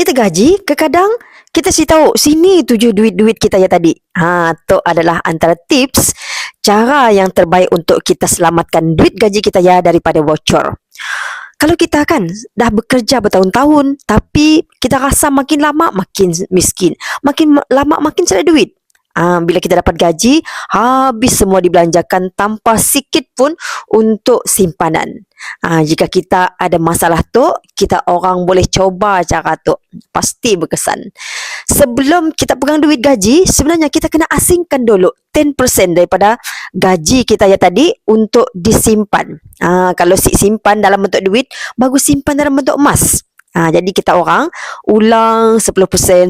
kita gaji, kadang kita si tahu sini tuju duit-duit kita ya tadi. Tu adalah antara tips cara yang terbaik untuk kita selamatkan duit gaji kita ya daripada bocor. Kalau kita kan dah bekerja bertahun-tahun tapi kita rasa makin lama makin miskin, makin lama makin tiada duit. Bila kita dapat gaji, habis semua dibelanjakan tanpa sikit pun untuk simpanan. Jika kita ada masalah tu, kita orang boleh coba cara tu. Pasti berkesan. Sebelum kita pegang duit gaji, sebenarnya kita kena asingkan dulu 10% daripada gaji kita ya tadi untuk disimpan. Kalau simpan dalam bentuk duit, bagus simpan dalam bentuk emas. Jadi kita orang ulang 10%,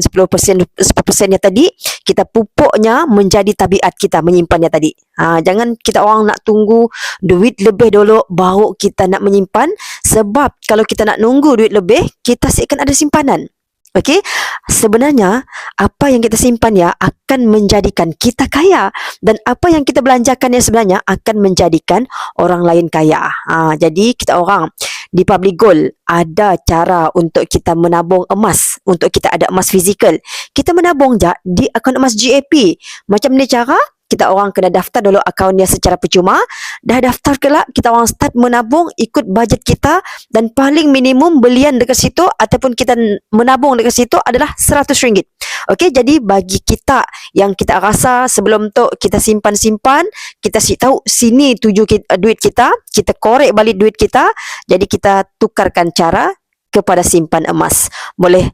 10%, 10% yang tadi, kita pupuknya menjadi tabiat kita menyimpannya tadi. Jangan kita orang nak tunggu duit lebih dulu baru kita nak menyimpan, sebab kalau kita nak nunggu duit lebih, kita akan ada simpanan. Okey, sebenarnya apa yang kita simpan ya akan menjadikan kita kaya, dan apa yang kita belanjakan ya sebenarnya akan menjadikan orang lain kaya. Jadi kita orang di Public Gold ada cara untuk kita menabung emas, untuk kita ada emas fizikal. Kita menabung je di akaun emas GAP. Macam ni cara, kita orang kena daftar dulu akaun dia secara percuma. Dah daftar kelak, kita orang start menabung ikut bajet kita, dan paling minimum belian dekat situ ataupun kita menabung dekat situ adalah RM100. Okey, jadi bagi kita yang kita rasa sebelum tu kita simpan-simpan, kita tahu sini tuju duit kita, kita korek balik duit kita, jadi kita tukarkan cara kepada simpan emas. Boleh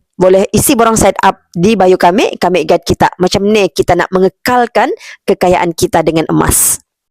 isi borang side up di bio kami guide kita. Macam ni kita nak mengekalkan kekayaan kita dengan emas.